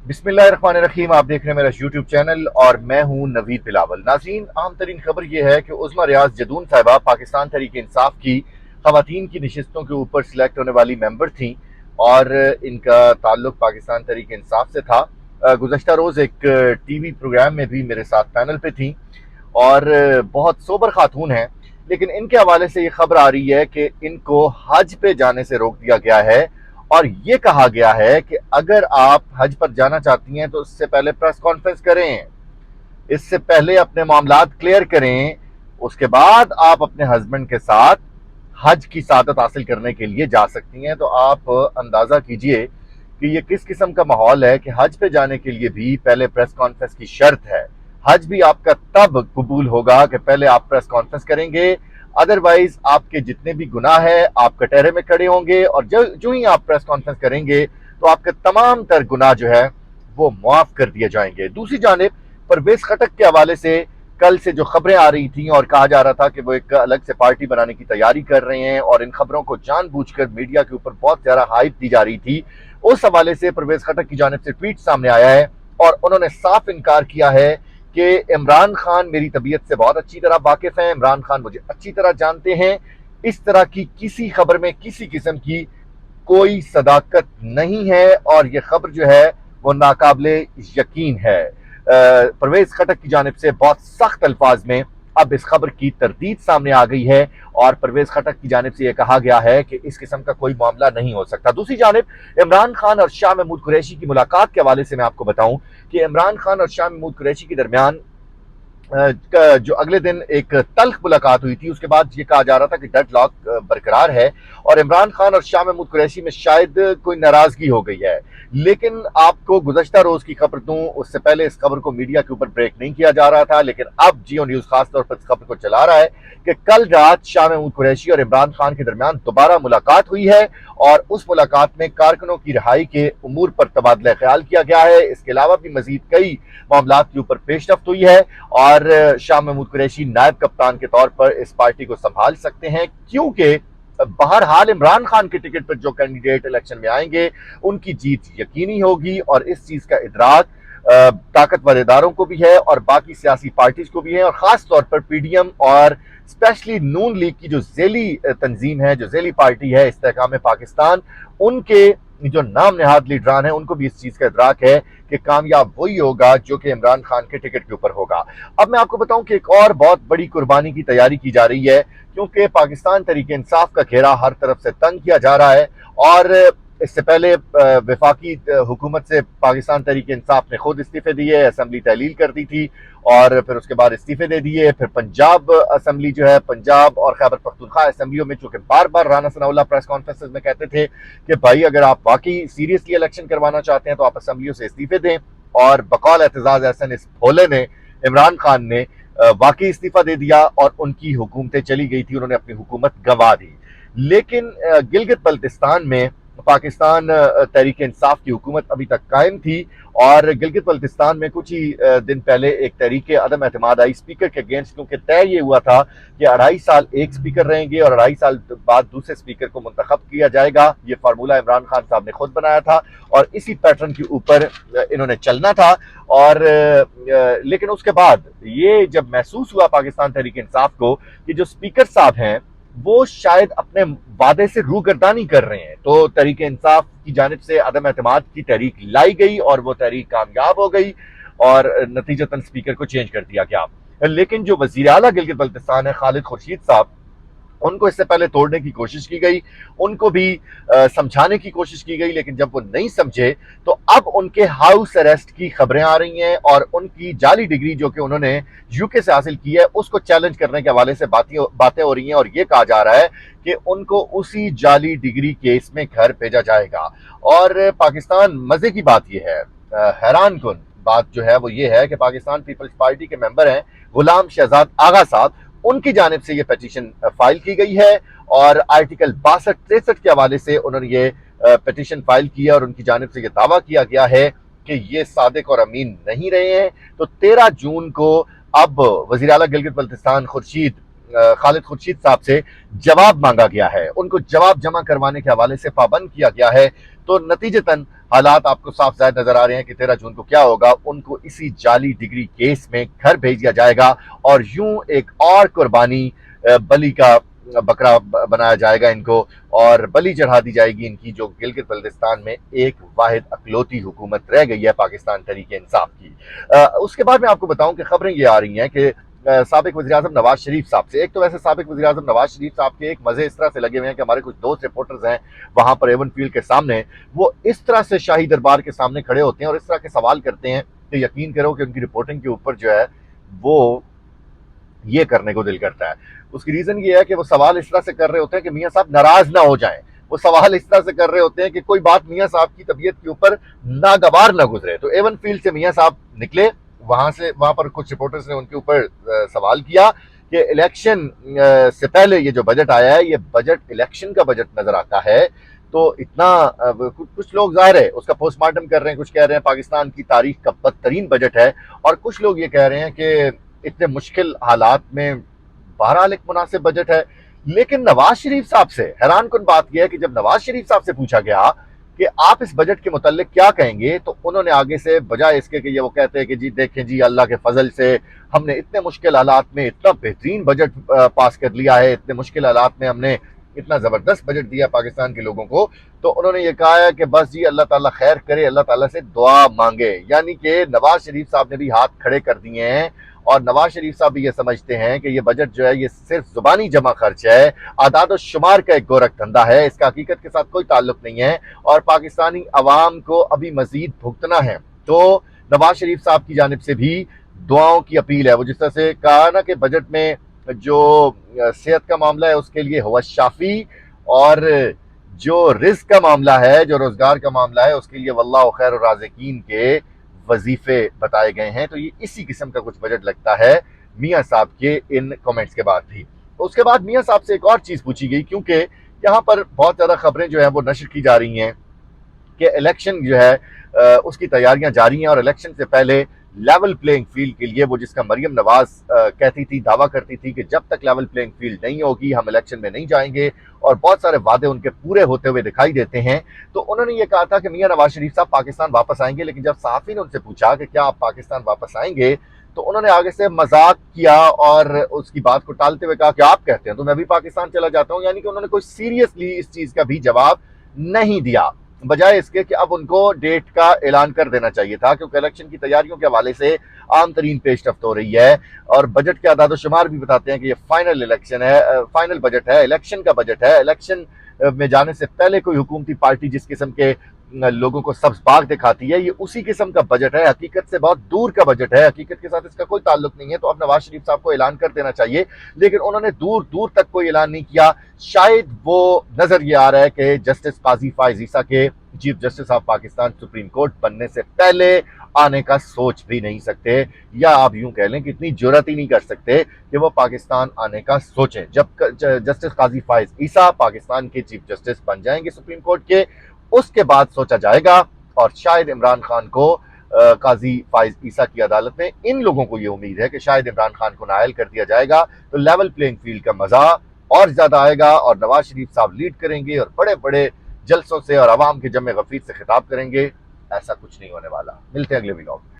बिस्मिल्लाहिर्रहमानिर्रहीम। आप देख रहे हैं मेरा यूट्यूब चैनल और मैं हूं नवीद बिलावल। नाज़रीन, आम तरीन खबर यह है कि उज़्मा रियाज जदून साहिबा पाकिस्तान तहरीक इंसाफ की खवातीन की नशिस्तों के ऊपर सिलेक्ट होने वाली मेंबर थीं और इनका ताल्लुक पाकिस्तान तहरीक इंसाफ से था। गुज़श्ता रोज़ एक टीवी प्रोग्राम में भी मेरे साथ पैनल पे थी और बहुत सोबर खातून हैं, लेकिन इनके हवाले से ये खबर आ रही है कि इनको हज पे जाने से रोक दिया गया है और ये कहा गया है कि अगर आप हज पर जाना चाहती हैं तो इससे पहले प्रेस कॉन्फ्रेंस करें, इससे पहले अपने मामलात क्लियर करें, उसके बाद आप अपने हस्बैंड के साथ हज की सादत हासिल करने के लिए जा सकती हैं। तो आप अंदाजा कीजिए कि ये किस किस्म का माहौल है कि हज पे जाने के लिए भी पहले प्रेस कॉन्फ्रेंस की शर्त है। हज भी आपका तब कबूल होगा कि पहले आप प्रेस कॉन्फ्रेंस करेंगे, अदरवाइज आपके जितने भी गुनाह है आप कटहरे में खड़े होंगे और जो ही आप प्रेस कॉन्फ्रेंस करेंगे तो आपके तमाम तर गुनाह जो है वो माफ कर दिए जाएंगे। दूसरी जानिब परवेज खटक के हवाले से कल से जो खबरें आ रही थी और कहा जा रहा था कि वो एक अलग से पार्टी बनाने की तैयारी कर रहे हैं और इन खबरों को जानबूझकर मीडिया के ऊपर बहुत ज्यादा हाइप दी जा रही थी, उस हवाले से परवेज खटक की जानिब से ट्वीट सामने आया है और उन्होंने साफ इनकार किया है कि इमरान खान मेरी तबीयत से बहुत अच्छी तरह वाकिफ हैं, इमरान खान मुझे अच्छी तरह जानते हैं, इस तरह की किसी खबर में किसी किस्म की कोई सदाकत नहीं है और यह खबर जो है वो नाकाबिले यकीन है। परवेज खटक की जानिब से बहुत सख्त अल्फाज में अब इस खबर की तरदीद सामने आ गई है और परवेज खटक की जानिब से यह कहा गया है कि इस किस्म का कोई मामला नहीं हो सकता। दूसरी जानिब इमरान खान और शाह महमूद कुरैशी की मुलाकात के हवाले से मैं आपको बताऊं कि इमरान खान और शाह महमूद कुरैशी के दरमियान जो अगले दिन एक तल्ख मुलाकात हुई थी, उसके बाद ये कहा जा रहा था कि डेडलॉक बरकरार है और इमरान खान और शाह महमूद कुरैशी में शायद कोई नाराजगी हो गई है। लेकिन आपको गुज़श्ता रोज की खबर दूं, उससे पहले इस खबर को मीडिया के ऊपर ब्रेक नहीं किया जा रहा था, लेकिन अब जियो न्यूज खास तौर पर इस खबर को चला रहा है कि कल रात शाह महमूद कुरैशी और इमरान खान के दरमियान दोबारा मुलाकात हुई है और उस मुलाकात में कारकुनों की रिहाई के उमूर पर तबादला ख्याल किया गया है। इसके अलावा भी मजीद कई मामलात के ऊपर पेशरफ्त हुई है और शाह महमूद कुरैशी नायब कप्तान के तौर पर इस पार्टी को संभाल सकते हैं, क्योंकि बहरहाल इमरान खान के टिकट पर जो कैंडिडेट इलेक्शन में आएंगे उनकी जीत यकीनी होगी और इस चीज का इदराक ताकतवर इदारों को भी है और बाकी सियासी पार्टीज को भी है और खास तौर पर पीडीएम और स्पेशली नून लीग की जो ज़ेली तंजीम है, जो ज़ेली पार्टी है इस्तेहकाम पाकिस्तान, उनके जो नाम नहाद लीडरान है उनको भी इस चीज का इदराक है कि कामयाब वही होगा जो कि इमरान खान के टिकट के ऊपर होगा। अब मैं आपको बताऊं कि एक और बहुत बड़ी कुर्बानी की तैयारी की जा रही है, क्योंकि पाकिस्तान तहरीक इंसाफ का घेरा हर तरफ से तंग किया जा रहा है और इससे पहले वफाकी हुकूमत से पाकिस्तान तहरीक इंसाफ ने खुद इस्तीफे दिए, असेंबली तहलील कर दी थी और फिर उसके बाद इस्तीफे दे दिए। फिर पंजाब असेंबली जो है, पंजाब और खैबर पख्तूनख्वा असेंबलियों में चूंकि बार बार राना सनाउल्लाह प्रेस कॉन्फ्रेंसेस में कहते थे कि भाई अगर आप वाकई सीरियसली इलेक्शन करवाना चाहते हैं तो आप असेंबलियों से इस्तीफे दें, और बकौल एतजाज एहसन इस भोले ने, इमरान खान ने वाकई इस्तीफा दे दिया और उनकी हुकूमतें चली गई थी, उन्होंने अपनी हुकूमत गंवा दी। लेकिन गिलगित बल्तिस्तान में पाकिस्तान तहरीक इंसाफ की हुकूमत अभी तक कायम थी और गिलगित बल्तिस्तान में कुछ ही दिन पहले एक तहरीक अदम एतमाद आई स्पीकर के अगेंस्ट, क्योंकि तय ये हुआ था कि 2.5 साल एक स्पीकर रहेंगे और 2.5 साल बाद दूसरे स्पीकर को मुंतखब किया जाएगा। ये फार्मूला इमरान खान साहब ने खुद बनाया था और इसी पैटर्न के ऊपर इन्होंने चलना था। और लेकिन उसके बाद ये जब महसूस हुआ पाकिस्तान तहरीक इंसाफ को कि जो स्पीकर साहब हैं वो शायद अपने वादे से रूगर्दानी कर रहे हैं, तो तहरीक इंसाफ की जानिब से अदम एतमाद की तहरीक लाई गई और वो तहरीक कामयाब हो गई और नतीजतन स्पीकर को चेंज कर दिया गया। लेकिन जो वजीर आला गिलगित बल्तिस्तान है खालिद खुर्शीद साहब, उनको इससे पहले तोड़ने की कोशिश की गई, उनको भी समझाने की कोशिश की गई, लेकिन जब वो नहीं समझे तो अब उनके हाउस अरेस्ट की खबरें आ रही हैं और उनकी जाली डिग्री जो कि उन्होंने यूके से हासिल की है उसको चैलेंज करने के हवाले से बातें हो रही हैं और ये कहा जा रहा है कि उनको उसी जाली डिग्री केस में घर भेजा जाएगा। और पाकिस्तान, मजे की बात यह है, हैरान कुन बात जो है वो ये है कि पाकिस्तान पीपल्स पार्टी के मेंबर हैं गुलाम शहजाद आगा साहब, उनकी जानिब से ये पिटीशन फाइल की गई है और आर्टिकल 62-63 के हवाले से उन्होंने ये पिटीशन फाइल किया और उनकी जानिब से ये दावा किया गया है कि ये सादिक और अमीन नहीं रहे हैं। तो 13 जून को अब वज़ीर आला गिलगित बल्तिस्तान खालिद खुर्शीद साहब से जवाब मांगा गया है, उनको जवाब जमा करवाने के हवाले से पाबंद किया गया है तो नतीजतन हालात आपको साफ ज़ाहिर नजर आ रहे हैं कि 13 जून को क्या होगा। उनको इसी जाली डिग्री केस में घर भेज दिया जाएगा और यूं एक और कुर्बानी बलि का बकरा बनाया जाएगा इनको, और बलि चढ़ा दी जाएगी इनकी, जो गिलगित बल्तिस्तान में एक वाहिद अकलौती हुकूमत रह गई है पाकिस्तान तहरीक इंसाफ की। उसके बाद मैं आपको बताऊं कि खबरें ये आ रही हैं कि साबिक वज़ीर-ए-आज़म नवाज शरीफ साहब से, एक तो वैसे साबिक वज़ीर-ए-आज़म नवाज शरीफ साहब के एक मजे इस तरह से लगे हुए हैं कि हमारे कुछ दोस्त रिपोर्टर्स हैं वहां पर एवन फील्ड के सामने, वो इस तरह से शाही दरबार के सामने खड़े होते हैं और इस तरह के सवाल करते हैं कि यकीन करो कि उनकी रिपोर्टिंग के ऊपर जो है वो ये करने को दिल करता है। उसकी रीजन ये है कि वो सवाल इस तरह से कर रहे होते हैं कि मियां साहब नाराज ना हो जाएं। वो सवाल इस तरह से कर रहे होते हैं कि कोई बात मियां साहब की तबीयत के ऊपर नागवार ना गुजरे। तो एवन फील्ड से मियां साहब निकले, वहां पर कुछ रिपोर्टर्स ने उनके ऊपर सवाल किया कि इलेक्शन से पहले ये जो बजट आया है, ये बजट इलेक्शन का बजट नजर आता है। तो इतना कुछ लोग ज़ाहिर है उसका पोस्टमार्टम कर रहे हैं, कुछ कह रहे हैं पाकिस्तान की तारीख का बदतरीन बजट है, और कुछ लोग ये कह रहे हैं कि इतने मुश्किल हालात में बहरहाल एक मुनासिब बजट है। लेकिन नवाज शरीफ साहब से हैरान कुन बात यह है कि जब नवाज शरीफ साहब से पूछा गया कि आप इस बजट के मुतालिक क्या कहेंगे, तो उन्होंने आगे से बजाय इसके कि ये वो कहते हैं कि जी देखें जी अल्लाह के फजल से हमने इतने मुश्किल हालात में इतना बेहतरीन बजट पास कर लिया है, इतने मुश्किल हालात में हमने इतना जबरदस्त बजट दिया पाकिस्तान के लोगों को, तो उन्होंने ये कहा है कि बस जी अल्लाह ताला खैर करे, अल्लाह ताला से दुआ मांगे। यानी कि नवाज शरीफ साहब ने भी हाथ खड़े कर दिए हैं और नवाज शरीफ साहब भी ये समझते हैं कि ये बजट जो है ये सिर्फ जुबानी जमा खर्च है, आदाद और शुमार का एक गोरख धंधा है, इसका हकीकत के साथ कोई ताल्लुक नहीं है और पाकिस्तानी अवाम को अभी मजीद भुगतना है। तो नवाज शरीफ साहब की जानिब से भी दुआओं की अपील है। वो जिस तरह से कहा ना कि बजट में जो सेहत का मामला है उसके लिए हुआ शाफी, और जो रिस्क का मामला है, जो रोजगार का मामला है, उसके लिए वल्लाह खैर राज़िकीन के वजीफे बताए गए हैं। तो ये इसी किस्म का कुछ बजट लगता है मियां साहब के इन कमेंट्स के बाद भी। तो उसके बाद मियां साहब से एक और चीज पूछी गई, क्योंकि यहाँ पर बहुत ज्यादा खबरें जो है वो नशर की जा रही हैं कि इलेक्शन जो है उसकी तैयारियां जारी हैं और इलेक्शन से पहले लेवल प्लेइंग फील्ड के लिए वो जिसका मरियम नवाज कहती थी, दावा करती थी कि जब तक लेवल प्लेइंग फील्ड नहीं होगी हम इलेक्शन में नहीं जाएंगे, और बहुत सारे वादे उनके पूरे होते हुए दिखाई देते हैं। तो उन्होंने ये कहा था कि मियां नवाज शरीफ साहब पाकिस्तान वापस आएंगे, लेकिन जब सहाफी ने उनसे पूछा कि क्या आप पाकिस्तान वापस आएंगे, तो उन्होंने आगे से मजाक किया और उसकी बात को टालते हुए कहा कि आप कहते हैं तो मैं भी पाकिस्तान चला जाता हूं। यानी कि उन्होंने कोई सीरियसली इस चीज का भी जवाब नहीं दिया, बजाय इसके कि अब उनको डेट का ऐलान कर देना चाहिए था, क्योंकि इलेक्शन की तैयारियों के हवाले से आम तरीन पेशरफ्त हो रही है और बजट के आदाद शुमार भी बताते हैं कि ये फाइनल इलेक्शन है, फाइनल बजट है, इलेक्शन का बजट है। इलेक्शन में जाने से पहले कोई हुकूमती पार्टी जिस किस्म के लोगों को सब्ज बाग दिखाती है, ये उसी किस्म का बजट है, हकीकत से बहुत दूर का बजट है, हकीकत के साथ इसका कोई ताल्लुक नहीं है। तो अब नवाज शरीफ साहब को ऐलान कर देना चाहिए, लेकिन उन्होंने दूर दूर तक कोई ऐलान नहीं किया। शायद वो नजर ये आ रहा है कि जस्टिस काजी फायज ईसा के chief justice of Pakistan supreme court बनने से पहले आने का सोच भी नहीं सकते, या आप यूं कह लें कि इतनी जुर्रत ही नहीं कर सकते कि वो पाकिस्तान आने का सोचें। जब जस्टिस काजी फायज ईसा पाकिस्तान के चीफ जस्टिस बन जाएंगे सुप्रीम कोर्ट के, उसके बाद सोचा जाएगा, और शायद इमरान खान को काजी फायज ईसा की अदालत में, इन लोगों को ये उम्मीद है कि शायद इमरान खान को नाअहल कर दिया जाएगा, तो लेवल प्लेइंग फील्ड का मजा और ज्यादा आएगा और नवाज शरीफ साहब लीड करेंगे और बड़े बड़े जलसों से और आवाम के जमे गफीर से खिताब करेंगे। ऐसा कुछ नहीं होने वाला। मिलते हैं अगले व्लॉग में।